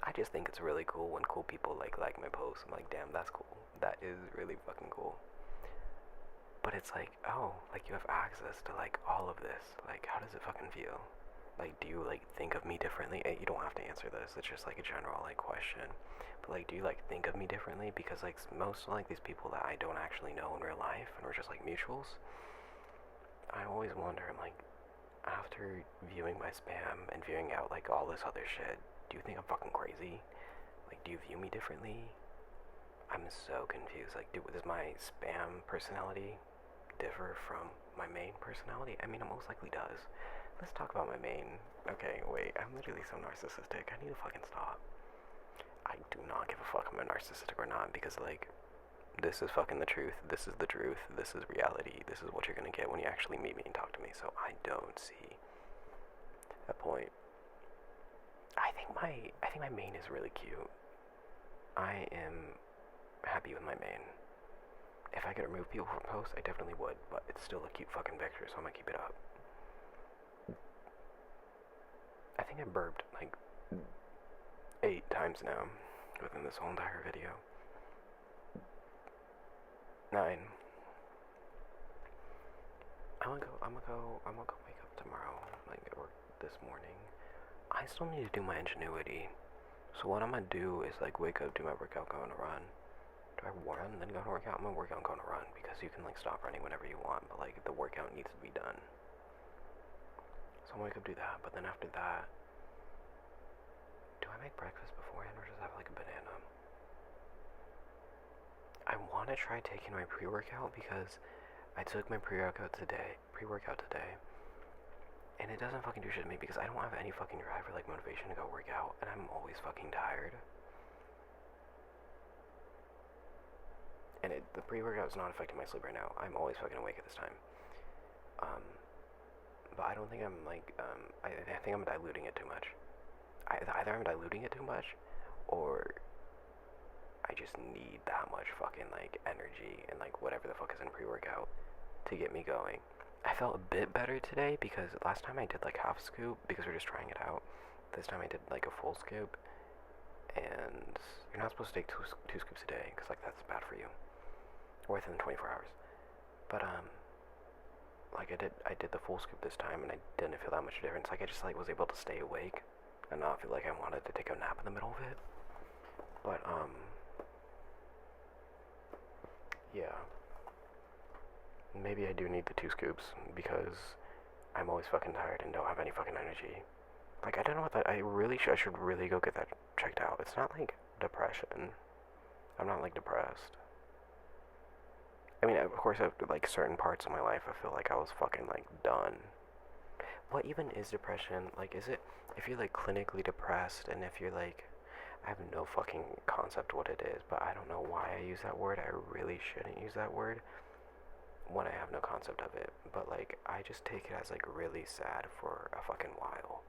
I just think it's really cool when cool people, like my posts. I'm like, damn, that's cool. That is really fucking cool. But it's like, oh, like, you have access to, like, all of this. Like, how does it fucking feel? Like, do you, like, think of me differently? You don't have to answer this. It's just, like, a general, like, question. But, like, do you, like, think of me differently? Because, like, most of, like, these people that I don't actually know in real life, and we're just, like, mutuals, I always wonder, I'm like, after viewing my spam and viewing out, like, all this other shit, do you think I'm fucking crazy? Like, do you view me differently? I'm so confused. Like, does my spam personality differ from my main personality? I mean, it most likely does. Let's talk about my main. Okay, wait, I'm literally so narcissistic. I need to fucking stop. I do not give a fuck if I'm narcissistic or not, because, like, this is fucking the truth. This is the truth. This is reality. This is what you're gonna get when you actually meet me and talk to me. So I don't see a point. I think my main is really cute. I am happy with my main. If I could remove people from posts, I definitely would, but it's still a cute fucking picture, so I'm gonna keep it up. I think I burped, like, 8 times now within this whole entire video. 9. I'm gonna go wake up tomorrow, like, or this morning. I still need to do my ingenuity. So what I'm gonna do is, like, wake up, do my workout, go on a run. Do I run and then go to work out? I'm gonna work out and go to run because you can like stop running whenever you want, but like the workout needs to be done. So I'm gonna go do that, but then after that, do I make breakfast beforehand or just have like a banana? I want to try taking my pre-workout because I took my pre-workout today, and it doesn't fucking do shit to me because I don't have any fucking drive or like motivation to go work out, and I'm always fucking tired. And the pre-workout is not affecting my sleep right now. I'm always fucking awake at this time. But I don't think I'm like, I think I'm diluting it too much. Either I'm diluting it too much, or I just need that much fucking like energy and like whatever the fuck is in pre-workout to get me going. I felt a bit better today because last time I did like half a scoop because we're just trying it out. This time I did like a full scoop, and you're not supposed to take two scoops a day because like that's bad for you, or within 24 hours. But like I did the full scoop this time and I didn't feel that much difference. Like I just like was able to stay awake and not feel like I wanted to take a nap in the middle of it. But yeah, maybe I do need the 2 scoops because I'm always fucking tired and don't have any fucking energy. Like I don't know what that. I should really go get that checked out. It's not like depression. I'm not like depressed. I mean, of course, after like certain parts of my life, I feel like I was fucking like done. What even is depression? Like, is it if you're like clinically depressed and if you're like, I have no fucking concept what it is, but I don't know why I use that word. I really shouldn't use that word when I have no concept of it. But like, I just take it as like really sad for a fucking while,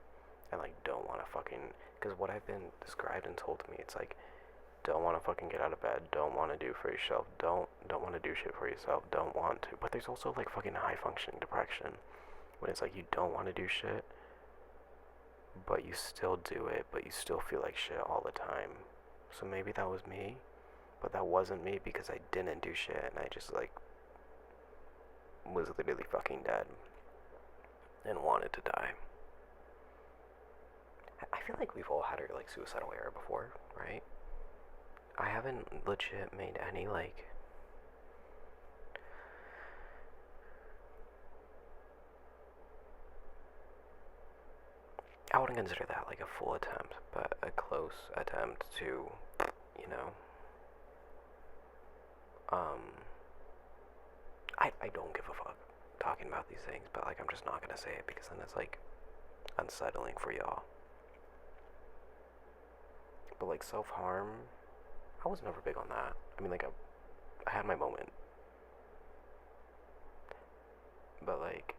and like don't want to fucking, because what I've been described and told to me, it's like, don't want to fucking get out of bed, don't want to do for yourself, don't want to do shit for yourself, don't want to. But there's also like fucking high functioning depression when it's like you don't want to do shit, but you still do it, but you still feel like shit all the time. So maybe that was me, but that wasn't me because I didn't do shit and I just like was literally fucking dead and wanted to die. I feel like we've all had our like suicidal era before, right? I haven't legit made any like I wouldn't consider that like a full attempt, but a close attempt to, you know, I don't give a fuck talking about these things, but like I'm just not gonna say it because then it's like unsettling for y'all. But like self-harm, I was never big on that. I mean, like, I had my moment. But, like,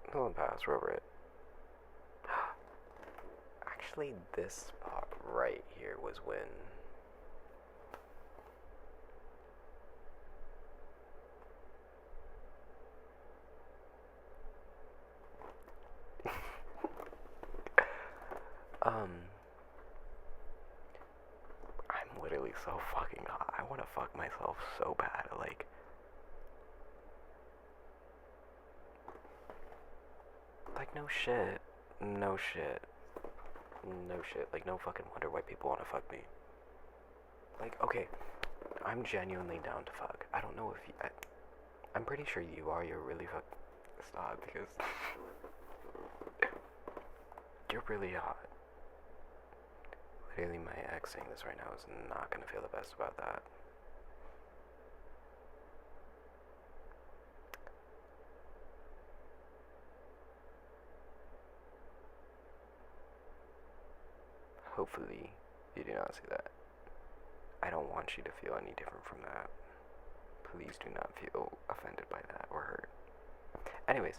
it'll pass, we're over it. Actually, this spot right here was when... I'm literally so fucking hot. I want to fuck myself so bad. Like no shit. No shit. No shit. Like, no fucking wonder why people want to fuck me. Like, okay, I'm genuinely down to fuck. I don't know if you... I'm pretty sure you are. You're really fuck... Stop, because... You're really hot. Literally, my ex saying this right now is not gonna feel the best about that. Hopefully, you do not see that. I don't want you to feel any different from that. Please do not feel offended by that or hurt. Anyways,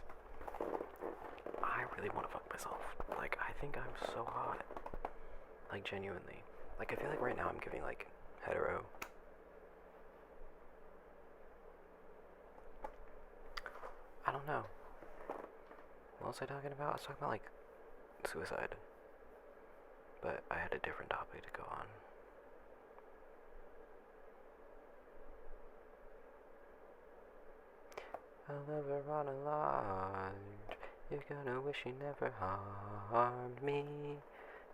I really want to fuck myself. Like, I think I'm so hot. Like, genuinely. Like, I feel like right now I'm giving, like, hetero. I don't know. What was I talking about? I was talking about, like, suicide. But I had a different topic to go on. I'll never run alone. You're gonna wish you never harmed me.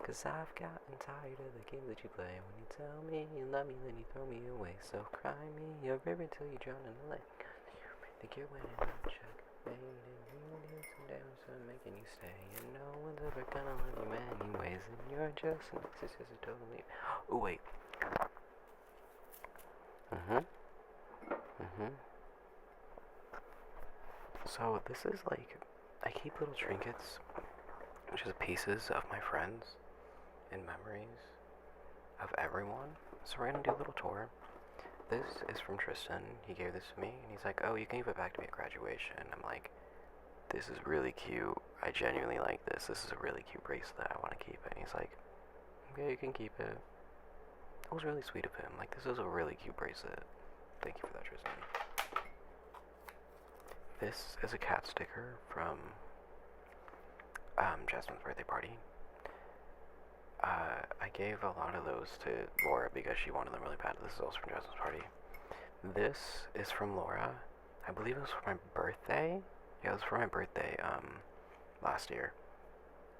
'Cause I've gotten tired of the games that you play. When you tell me you love me, then you throw me away. So cry me a river till you drown in the lake. Think you're winning, check. Made and you did some damage, so I'm making you stay. And no one's ever gonna love you anyways. And you're just an narcissist, totally. Oh, wait. So this is like, I keep little trinkets, which is pieces of my friends and memories of everyone. So we're gonna do a little tour. This is from Tristan. He gave this to me, and he's like, oh, you can give it back to me at graduation. I'm like, this is really cute. I genuinely like this. This is a really cute bracelet. I want to keep it. And he's like, okay, you can keep it. That was really sweet of him. Like, this is a really cute bracelet. Thank you for that, Tristan. This is a cat sticker from Jasmine's birthday party. I gave a lot of those to Laura because she wanted them really bad. This is also from Jasmine's party. This is from Laura. I believe it was for my birthday. Yeah, it was for my birthday last year.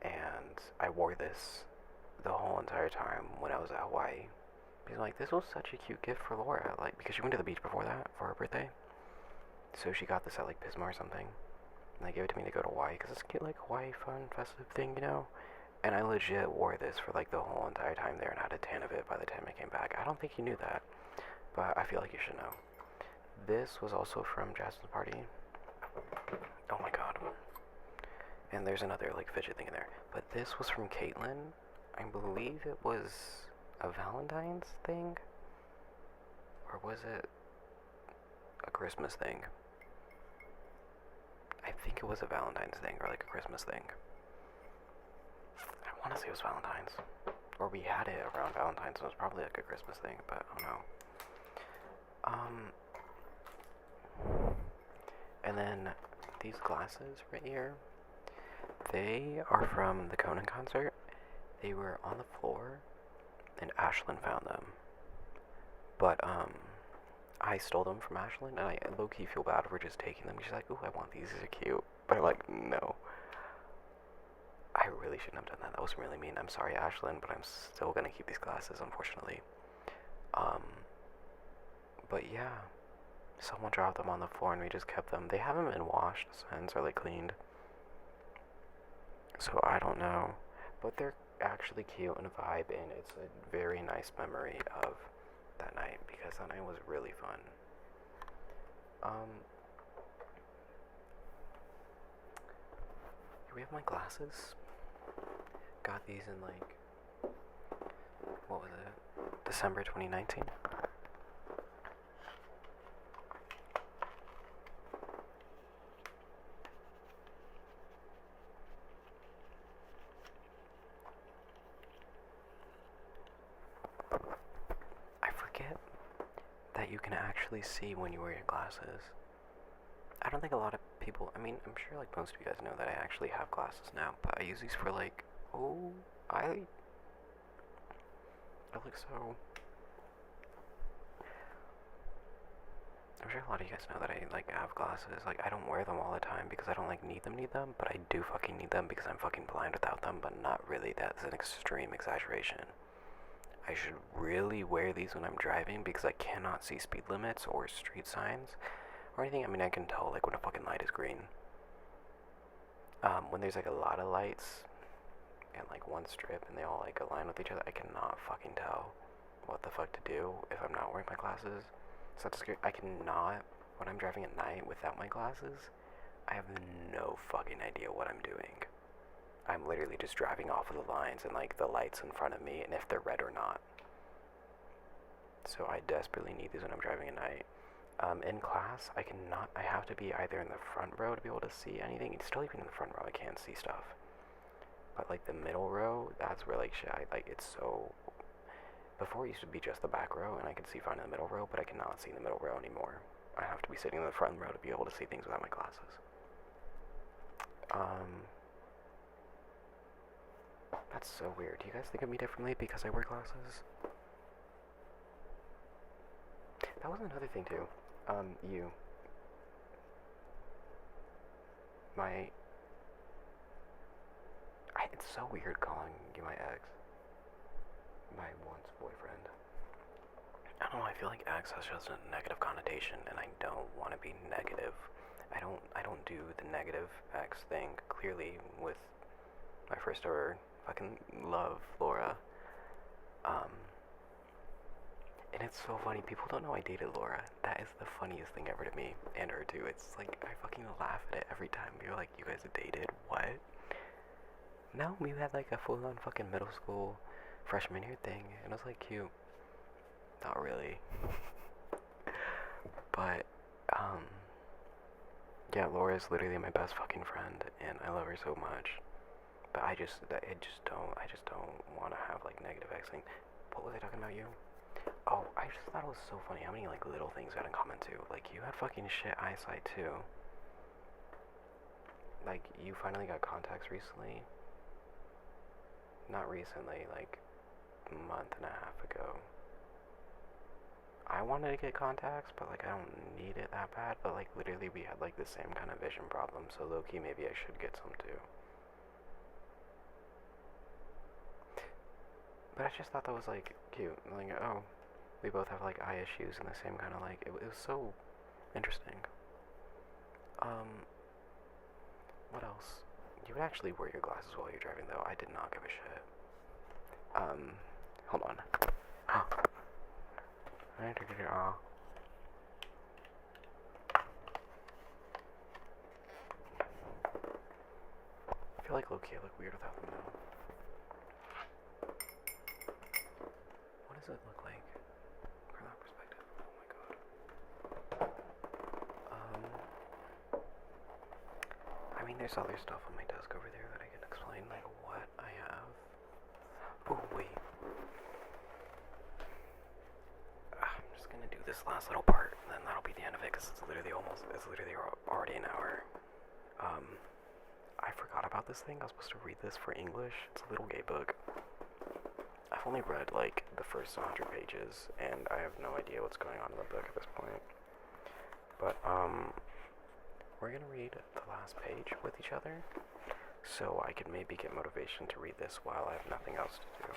And I wore this the whole entire time when I was at Hawaii. Because like, this was such a cute gift for Laura. Like, because she went to the beach before that for her birthday. So she got this at like Pismo or something. And they gave it to me to go to Hawaii because it's a cute like Hawaii fun festive thing, you know? And I legit wore this for like the whole entire time there and had a tan of it by the time I came back. I don't think you knew that, but I feel like you should know. This was also from Jasmine's party. Oh my god. And there's another like fidget thing in there. But this was from Caitlin. I believe it was a Valentine's thing? Or was it a Christmas thing? I think it was a Valentine's thing or like a Christmas thing. I want to say it was Valentine's. Or we had it around Valentine's, so it was probably like a Christmas thing, but I don't know. And then these glasses right here, they are from the Conan concert. They were on the floor, and Ashlyn found them. But, I stole them from Ashlyn, and I low-key feel bad for just taking them. She's like, ooh, I want these are cute. But I'm like, no. I really shouldn't have done that. That was really mean. I'm sorry, Ashlyn, but I'm still gonna keep these glasses, unfortunately. But yeah. Someone dropped them on the floor, and we just kept them. They haven't been washed since, or like cleaned. So I don't know. But they're actually cute and a vibe, and it's a very nice memory of that night, because that night was really fun. Here we have my glasses. Got these in like, what was it? December 2019. You can actually see when you wear your glasses. I don't think a lot of people, I mean, I'm sure like most of you guys know that I actually have glasses now, but I use these for like, I look so, I'm sure a lot of you guys know that I like have glasses. Like, I don't wear them all the time because I don't like need them, but I do fucking need them because I'm fucking blind without them, but not really. That's an extreme exaggeration. I should really wear these when I'm driving because I cannot see speed limits or street signs or anything. I mean, I can tell like when a fucking light is green. When there's like a lot of lights and like one strip and they all like align with each other, I cannot fucking tell what the fuck to do if I'm not wearing my glasses. So that's scary. I cannot, when I'm driving at night without my glasses, I have no fucking idea what I'm doing. I'm literally just driving off of the lines and like the lights in front of me and if they're red or not. So I desperately need these when I'm driving at night. In class, I have to be either in the front row to be able to see anything. It's still even in the front row, I can't see stuff. But like the middle row, that's where like shit, it's so, before it used to be just the back row and I could see fine in the middle row, but I cannot see in the middle row anymore. I have to be sitting in the front row to be able to see things without my glasses. That's so weird. Do you guys think of me differently because I wear glasses? That was another thing too. It's so weird calling you my ex. My once boyfriend. I don't know, I feel like ex has just a negative connotation, and I don't want to be negative. I don't do the negative ex thing, clearly, with my first ever fucking love, Laura. And it's so funny, people don't know I dated Laura. That is the funniest thing ever to me, and her too. It's like, I fucking laugh at it every time. You're like, you guys dated? What? No, we had like a full-on fucking middle school freshman year thing, and it was like cute. Not really. But, yeah, Laura is literally my best fucking friend, and I love her so much. But I just don't want to have like negative exing. What was I talking about you? Oh, I just thought it was so funny how many like little things we had in common too. Like you had fucking shit eyesight too. Like you finally got contacts recently. Not recently, like a month and a half ago. I wanted to get contacts, but like I don't need it that bad. But like literally we had like the same kind of vision problem, so low-key maybe I should get some too. But I just thought that was like cute. Like, oh, we both have like eye issues and the same kind of like, it was so interesting. What else? You would actually wear your glasses while you're driving though. I did not give a shit. Hold on. I need to get it off. I feel like low-key I look weird without them though. What does it look like from that perspective? Oh my god. I mean, there's other stuff on my desk over there that I can explain, like what I have. Oh wait. I'm just gonna do this last little part, and then that'll be the end of it, because it's literally already an hour. I forgot about this thing. I was supposed to read this for English. It's a little gay book. I've only read like the first 100 pages, and I have no idea what's going on in the book at this point. But we're gonna read the last page with each other, so I could maybe get motivation to read this while I have nothing else to do.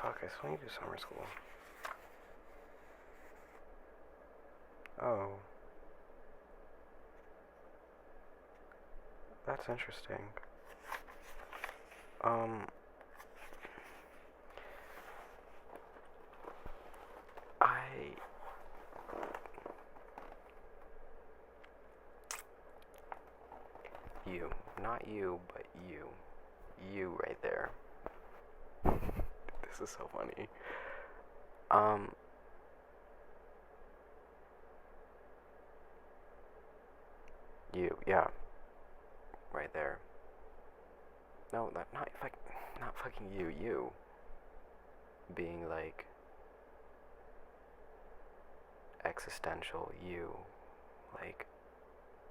Fuck, I still need to do summer school. Oh. That's interesting. You. Not you, but you. You right there. This is so funny. You, yeah. Right there. No, not fucking you, you. Being like existential you. Like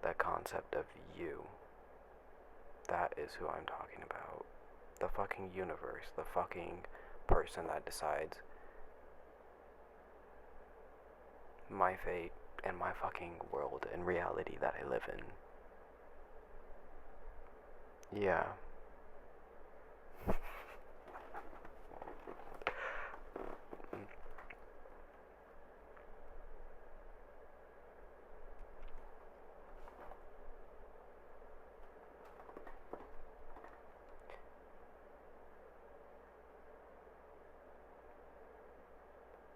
the concept of you. That is who I'm talking about. The fucking universe, the fucking person that decides my fate and my fucking world and reality that I live in. Yeah.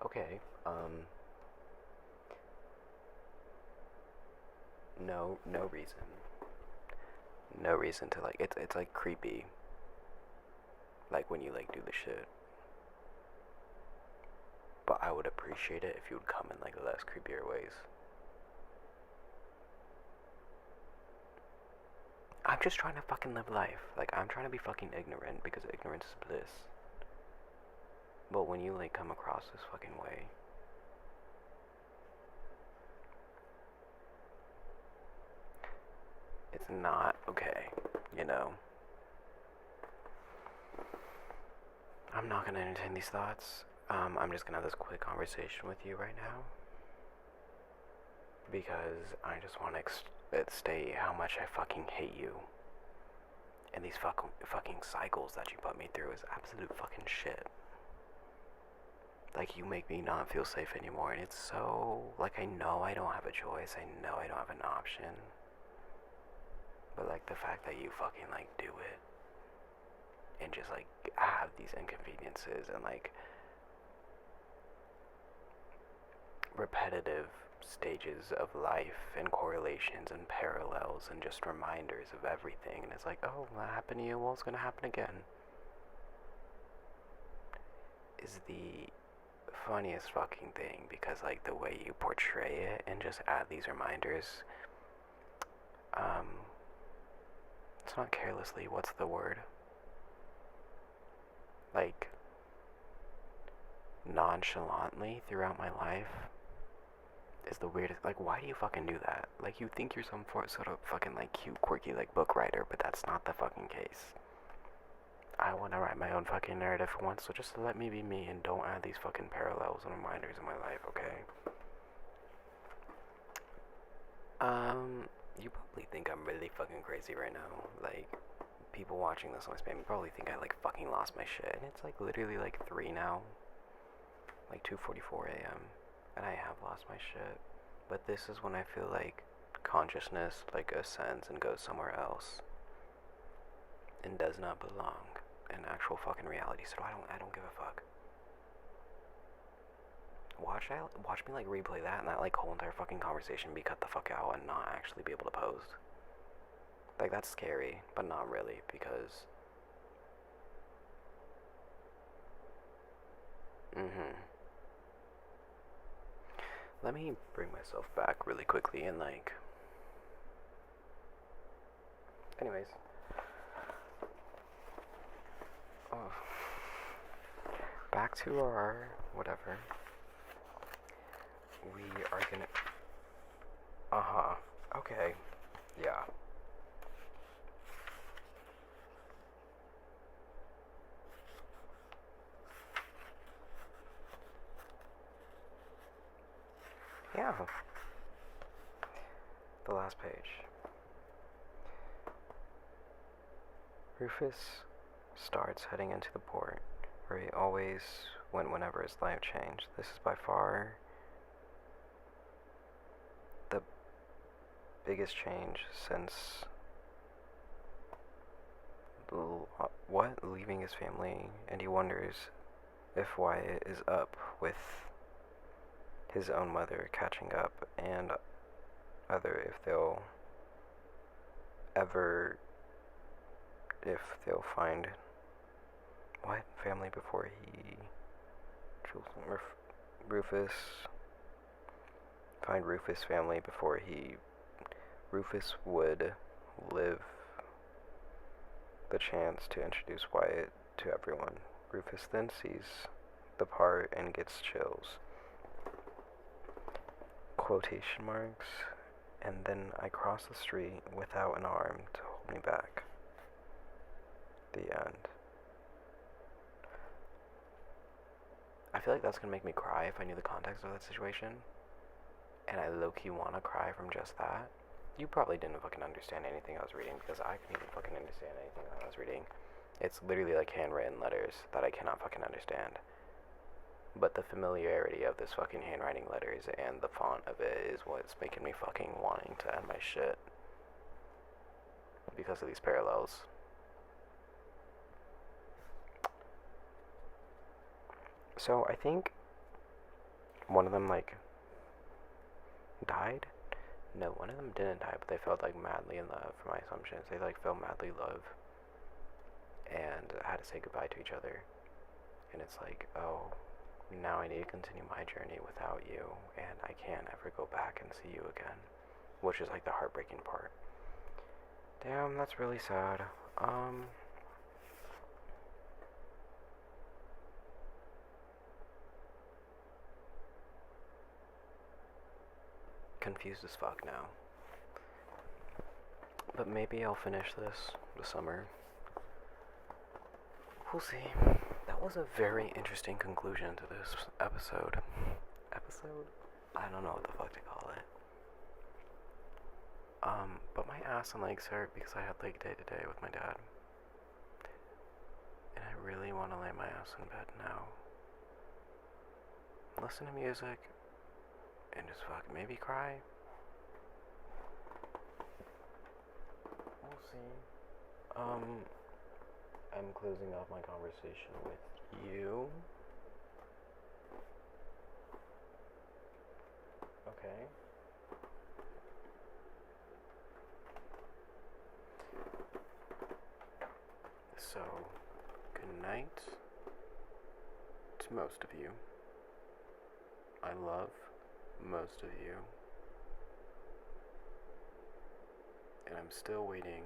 Okay, no reason. No reason to like, it's like creepy. Like when you like do the shit. But I would appreciate it if you would come in like less creepier ways. I'm just trying to fucking live life. Like I'm trying to be fucking ignorant because ignorance is bliss. But when you like come across this fucking way, it's not okay, you know? I'm not gonna entertain these thoughts. I'm just gonna have this quick conversation with you right now. Because I just want to state how much I fucking hate you. And these fucking cycles that you put me through is absolute fucking shit. Like, you make me not feel safe anymore, and it's so, like, I know I don't have a choice, I know I don't have an option, but, like, the fact that you fucking, like, do it, and just, like, have these inconveniences, and, like, repetitive stages of life, and correlations, and parallels, and just reminders of everything, and it's like, oh, that happened to you, well, it's gonna happen again, is the funniest fucking thing, because like the way you portray it and just add these reminders, it's not carelessly, what's the word, like nonchalantly throughout my life is the weirdest. Like, why do you fucking do that? Like, you think you're some sort of fucking like cute, quirky like book writer, but that's not the fucking case. I want to write my own fucking narrative for once, so just let me be me and don't add these fucking parallels and reminders in my life, okay? You probably think I'm really fucking crazy right now. Like, people watching this on my spam probably think I like fucking lost my shit, and it's like literally like 3 now, like 2:44 a.m. and I have lost my shit. But this is when I feel like consciousness like ascends and goes somewhere else and does not belong in actual fucking reality. So I don't give a fuck. Watch me like replay that, and that like whole entire fucking conversation be cut the fuck out and not actually be able to post. Like, that's scary, but not really, because let me bring myself back really quickly and like, anyways, oh, back to our whatever. We are gonna, okay, yeah. Yeah. The last page. Rufus starts heading into the port, where he always went whenever his life changed. This is by far the biggest change since leaving his family, and he wonders if Wyatt is up with his own mother catching up, and if they'll find family before he Rufus find Rufus' family before Rufus would live the chance to introduce Wyatt to everyone. Rufus then sees the part and gets chills. Quotation marks, and then I cross the street without an arm to hold me back. The end. I feel like that's gonna make me cry if I knew the context of that situation, and I low-key wanna cry from just that. You probably didn't fucking understand anything I was reading, because I couldn't even fucking understand anything I was reading. It's literally like handwritten letters that I cannot fucking understand. But the familiarity of this fucking handwriting letters and the font of it is what's making me fucking wanting to end my shit. Because of these parallels. So I think one of them like died. No, one of them didn't die, but they felt like madly in love, for my assumptions. They like felt madly in love and had to say goodbye to each other. And it's like, oh, now I need to continue my journey without you, and I can't ever go back and see you again. Which is like the heartbreaking part. Damn, that's really sad. Confused as fuck now. But maybe I'll finish this summer. We'll see. That was a very interesting conclusion to this episode. Episode? I don't know what the fuck to call it. But my ass and legs hurt because I had like day to day with my dad. ass in bed now. Listen to music and just fucking maybe cry. We'll see. I'm closing off my conversation with you. Okay. So, good night to most of you. I love most of you. And I'm still waiting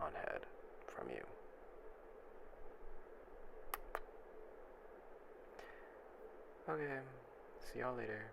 on head from you. Okay, see y'all later.